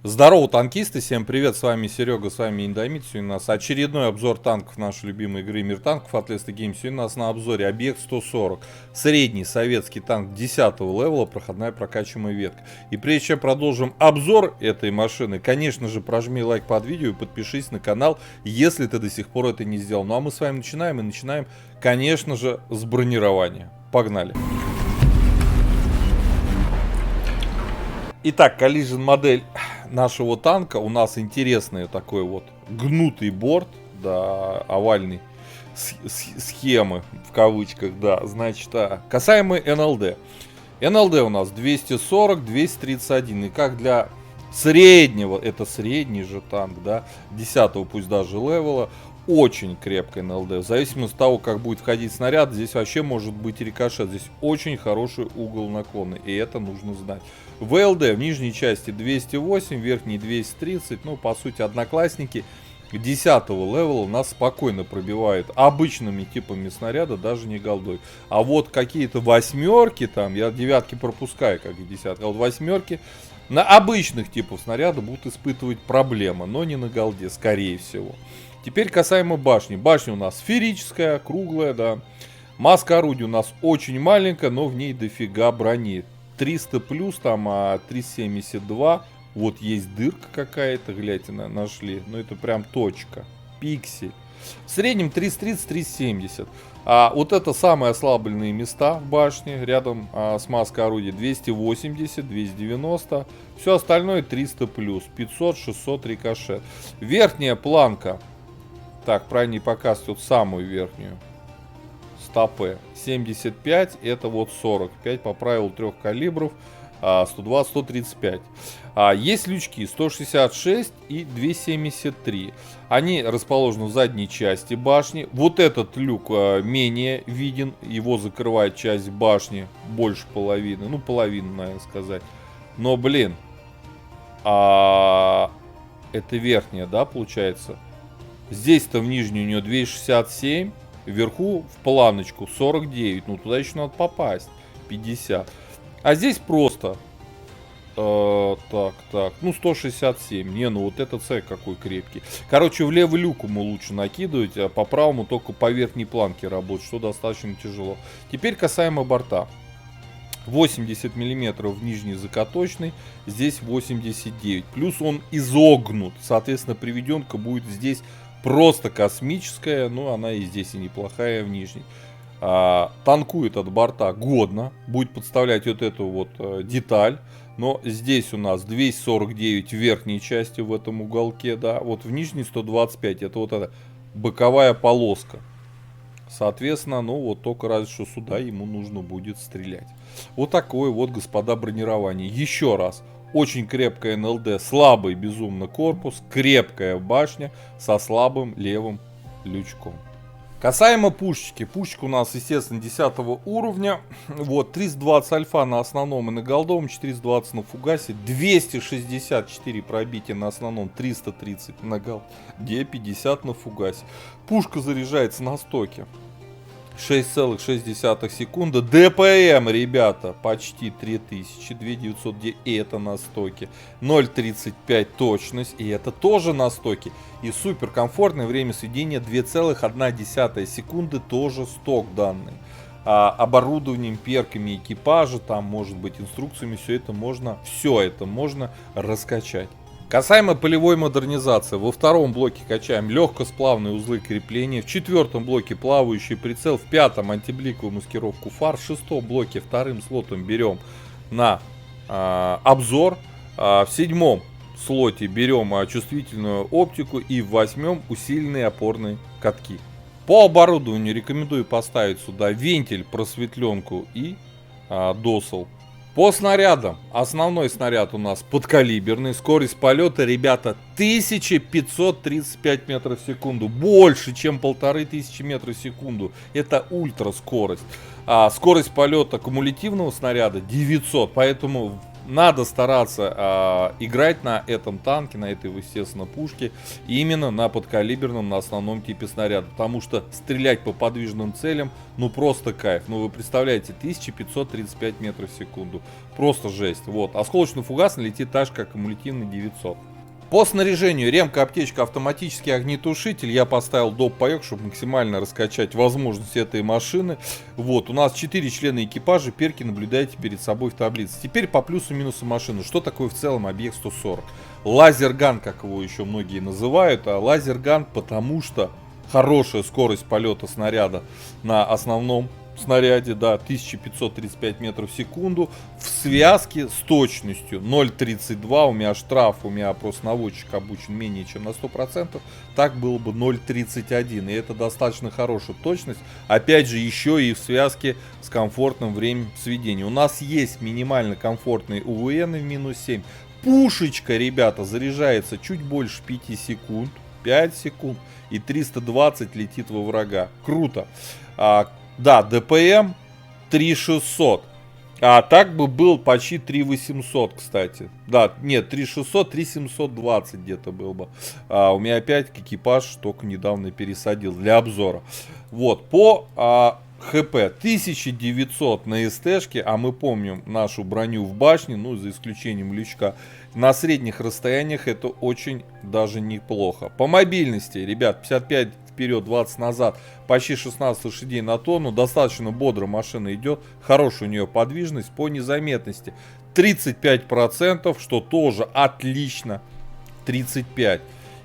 Здорово, танкисты, всем привет, с вами Серега, с вами Индомит. Сегодня у нас очередной обзор танков нашей любимой игры Мир танков от Lesta Games. Сегодня у нас на обзоре объект 140, средний советский танк 10 левела, проходная прокачиваемая ветка. И прежде чем продолжим обзор этой машины, конечно же прожми лайк под видео и подпишись на канал, если ты до сих пор это не сделал. Ну а мы с вами начинаем, конечно же, с бронирования. Погнали! Итак, Collision модель нашего танка. У нас интересный такой вот гнутый борт, да, овальный схемы в кавычках, да. Значит, касаемо НЛД. НЛД у нас 240, 231. И как для среднего, это средний же танк, да, 10-го, пусть даже левела, очень крепкая НЛД. В зависимости от того, как будет входить снаряд, здесь вообще может быть рикошет. Здесь очень хороший угол наклона, и это нужно знать. ВЛД в нижней части 208, в верхней 230. Ну, по сути, одноклассники 10-го левела нас спокойно пробивают обычными типами снаряда, даже не голдой. А вот какие-то восьмерки, там, я девятки пропускаю, как и десятки, а вот восьмерки на обычных типах снаряда будут испытывать проблемы, но не на голде, скорее всего. Теперь касаемо башни. Башня у нас сферическая, круглая, да. Маска орудия у нас очень маленькая, но в ней дофига брони. 300 плюс, там 372. Вот есть дырка какая-то, гляньте, нашли. Но это прям точка. Пиксель. В среднем 330-370. А вот это самые ослабленные места в башне, рядом с маской орудия 280, 290. Все остальное 300 плюс, 500, 600 рикошет. Верхняя планка. Так, правильнее показывать вот самую верхнюю. Стопы 75, это вот 45 по правилу 3 калибров, 120, 135. Есть лючки 166 и 273. Они расположены в задней части башни. Вот этот люк менее виден, его закрывает часть башни больше половины, ну половину, наверное, сказать. Но, блин, это верхняя, да, получается? Здесь-то в нижнюю у нее 267, вверху в планочку 49. Ну, туда еще надо попасть. 50. А здесь просто... ну 167. Не, ну вот этот цех какой крепкий. Короче, в левый люк ему лучше накидывать, а по правому только по верхней планке работать, что достаточно тяжело. Теперь касаемо борта. 80 миллиметров в нижней закаточной, здесь 89. Плюс он изогнут, соответственно, приведенка будет здесь просто космическая, но она и здесь и неплохая в нижней. Танкует от борта годно, будет подставлять вот эту вот деталь. Но здесь у нас 249 в верхней части в этом уголке, да, вот в нижней 125, это вот эта боковая полоска. Соответственно, ну вот только разве что сюда ему нужно будет стрелять. Вот такое вот, господа, бронирование. Еще раз. Очень крепкая НЛД, слабый безумно корпус, крепкая башня со слабым левым лючком. Касаемо пушечки. Пушечка у нас, естественно, 10 уровня. Вот, 320 альфа на основном и на голдовом, 420 на фугасе, 264 пробития на основном, 330 на голде, 50 на фугасе. Пушка заряжается на стоке 6,6 секунды. ДПМ, ребята, почти 3000, 2909, и это на стоке. 0,35 точность, и это тоже на стоке. И супер комфортное время сведения 2,1 секунды, тоже сток данный. Оборудованием, перками экипажа, там может быть инструкциями, все это можно раскачать. Касаемо полевой модернизации, во втором блоке качаем легкосплавные узлы крепления, в четвертом блоке плавающий прицел, в пятом антибликовую маскировку фар, в шестом блоке вторым слотом берем на обзор, в седьмом слоте берем чувствительную оптику и в восьмом усиленные опорные катки. По оборудованию рекомендую поставить сюда вентиль, просветленку и досол. По снарядам. Основной снаряд у нас подкалиберный. Скорость полета, ребята, 1535 метров в секунду. Больше, чем 1500 метров в секунду. Это ультра скорость. Скорость полета кумулятивного снаряда 900. Поэтому надо стараться играть на этом танке, на этой, естественно, пушке, именно на подкалиберном, на основном типе снаряда. Потому что стрелять по подвижным целям, ну просто кайф. Ну вы представляете, 1535 метров в секунду. Просто жесть. Вот. Осколочно-фугасный летит так же, как кумулятивный 900. По снаряжению ремка, аптечка, автоматический огнетушитель. Я поставил доп. Паёк, чтобы максимально раскачать возможности этой машины. Вот, у нас 4 члена экипажа, перки наблюдаете перед собой в таблице. Теперь по плюсу-минусу машины. Что такое в целом объект 140? Лазерган, как его еще многие называют. А лазерган, потому что хорошая скорость полета снаряда на основном снаряде, да, 1535 метров в секунду, в связке с точностью 0,32, у меня штраф, у меня просто наводчик обучен менее чем на 100%, так было бы 0,31, и это достаточно хорошая точность, опять же, еще и в связке с комфортным временем сведения. У нас есть минимально комфортный УВН в минус 7, пушечка, ребята, заряжается чуть больше 5 секунд, 5 секунд, и 320 летит во врага, круто. Да, ДПМ 3600. А так бы был почти 3800, кстати. Да, нет, 3600, 3720 где-то был бы. У меня опять экипаж только недавно пересадил для обзора. Вот, по ХП 1900 на СТшке, а мы помним нашу броню в башне, ну, за исключением лючка, на средних расстояниях это очень даже неплохо. По мобильности, ребят, 55 вперед, 20 назад, почти 16 лошадей на тонну, достаточно бодро машина идет, хорошая у нее подвижность, по незаметности 35%, что тоже отлично, 35%.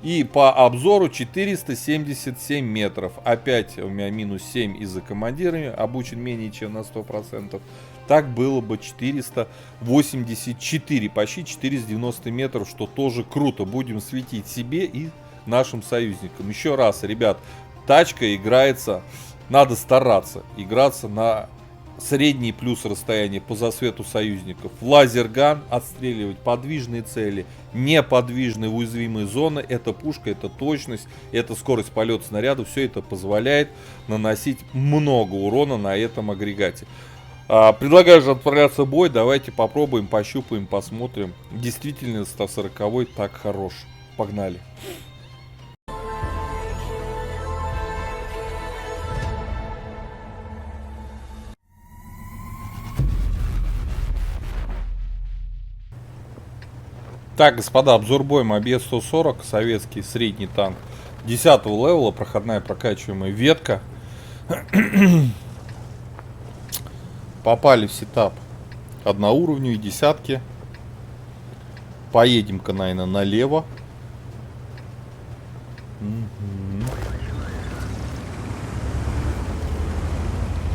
И по обзору 477 метров, опять у меня минус 7 из-за командирования, обучен менее чем на 100%. Так было бы 484, почти 490 метров, что тоже круто. Будем светить себе и нашим союзникам. Еще раз, ребят, тачка играется, надо стараться играться на средний плюс расстояние по засвету союзников. Лазерган, отстреливать подвижные цели, неподвижные уязвимые зоны. Это пушка, это точность, это скорость полета снаряда. Все это позволяет наносить много урона на этом агрегате. Предлагаю же отправляться в бой. Давайте попробуем, пощупаем, посмотрим. Действительно 140 так хорош. Погнали. Так, господа, обзор боя Мобед 140, советский средний танк 10 левела, проходная прокачиваемая ветка. Попали в сетап одноуровневые десятки. Поедем-ка, наверное, налево.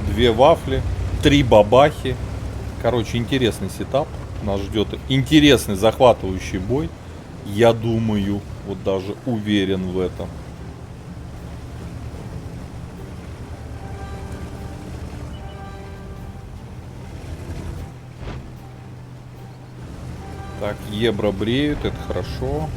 Две вафли, 3 бабахи. Короче, интересный сетап. Нас ждет интересный захватывающий бой. Я думаю, вот даже уверен в этом. Так, ебра бреют, это хорошо.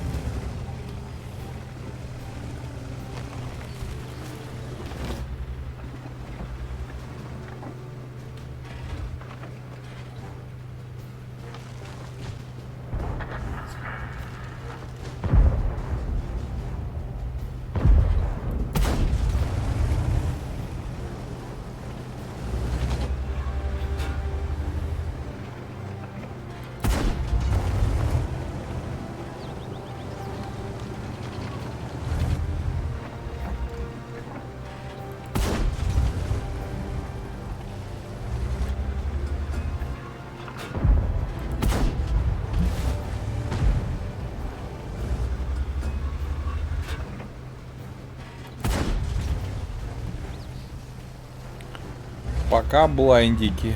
Пока блайндики.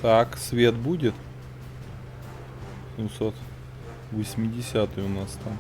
Так, свет будет. 780 у нас там.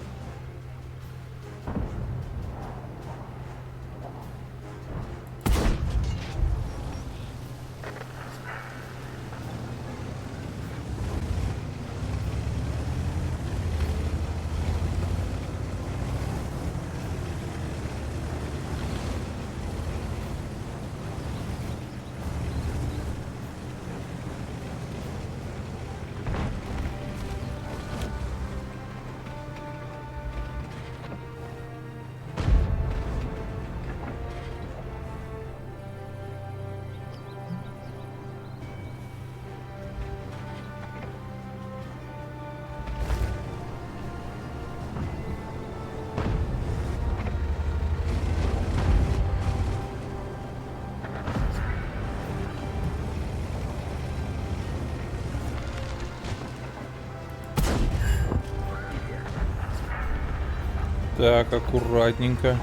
Так, аккуратненько.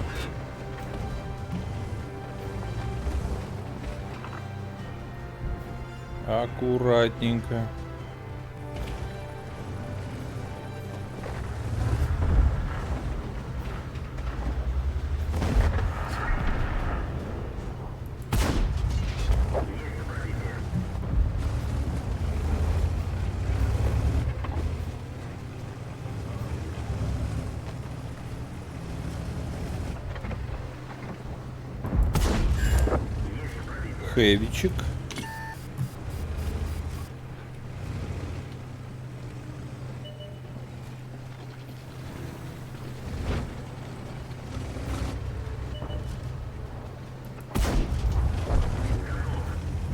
Аккуратненько. Хэвичек.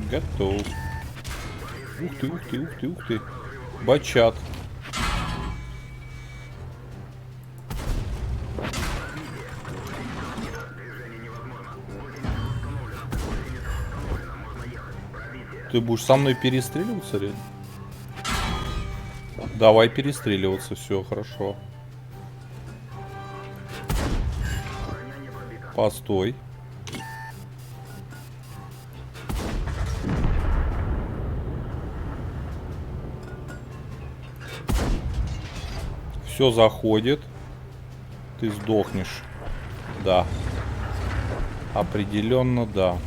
Готов. Ух ты, ух ты, ух ты, ух ты. Бачат. Ты будешь со мной перестреливаться, реально? Давай перестреливаться, все хорошо. Постой. Все заходит. Ты сдохнешь. Да. Определенно, да.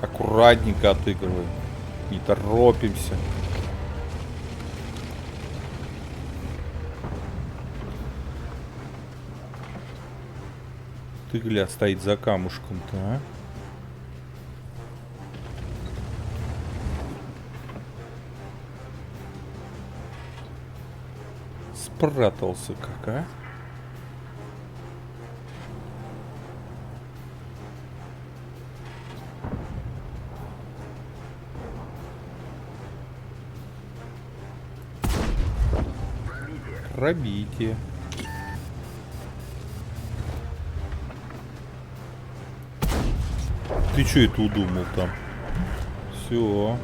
Аккуратненько отыгрываем. Не торопимся. Ты, гля, стоит за камушком-то, а? Спрятался как, а? Пробитие. Ты что это удумал там? Все.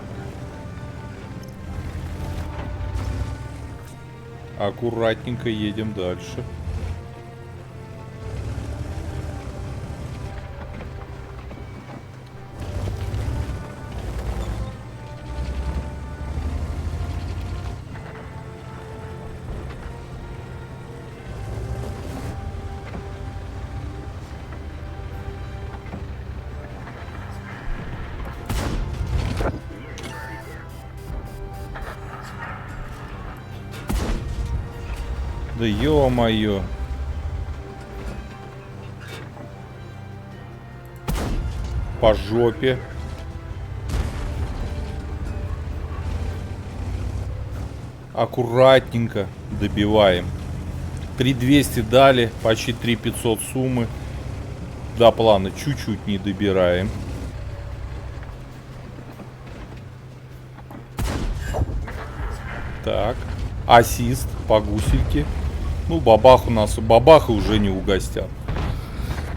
Аккуратненько едем дальше. Да ё-моё. По жопе. Аккуратненько добиваем. 3200 дали, почти 3500 суммы. До плана чуть-чуть не добираем. Так. Ассист по гусельке. Ну, бабах у нас. Бабаха уже не угостят.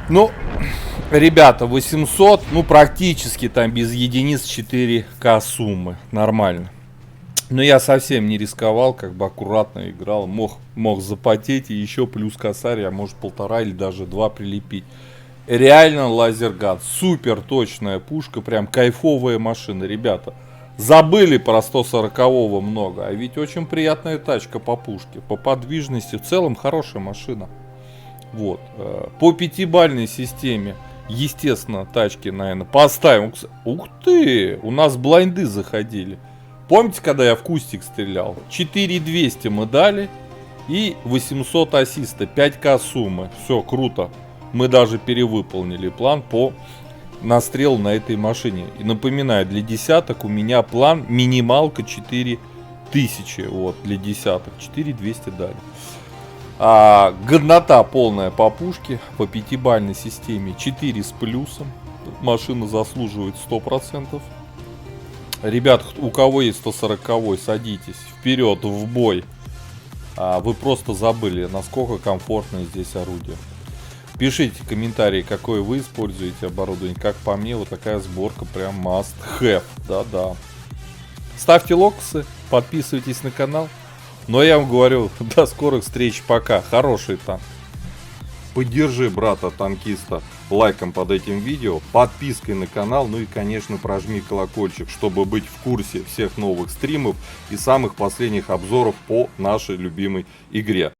Ну, ребята, 800. Ну, практически там без единиц 4К суммы. Нормально. Но я совсем не рисковал. Как бы аккуратно играл. Мог запотеть. И еще плюс косарь. А может 1,5 или даже 2 прилепить. Реально лазерган. Супер точная пушка. Прям кайфовая машина, ребята. Забыли про 140-го много, а ведь очень приятная тачка по пушке, по подвижности, в целом хорошая машина. Вот, по 5-бальной системе, естественно, тачки, наверное, поставим. Ух ты, у нас блайнды заходили. Помните, когда я в кустик стрелял? 4200 мы дали и 800 ассиста, 5К суммы. Все, круто. Мы даже перевыполнили план по... настрел на этой машине. И напоминаю, для десяток у меня план минималка 4000. Вот, для десяток. 4200 дали. Годнота полная по пушке. По 5-бальной системе 4 с плюсом. Машина заслуживает 100%. Ребят, у кого есть 140-й, садитесь вперед в бой. Вы просто забыли, насколько комфортно здесь орудие. Пишите комментарии, какое вы используете оборудование. Как по мне, вот такая сборка прям must have. Да-да. Ставьте локосы, подписывайтесь на канал. Ну а я вам говорю, до скорых встреч, пока. Хороший танк. Поддержи брата-танкиста лайком под этим видео, подпиской на канал, ну и, конечно, прожми колокольчик, чтобы быть в курсе всех новых стримов и самых последних обзоров по нашей любимой игре.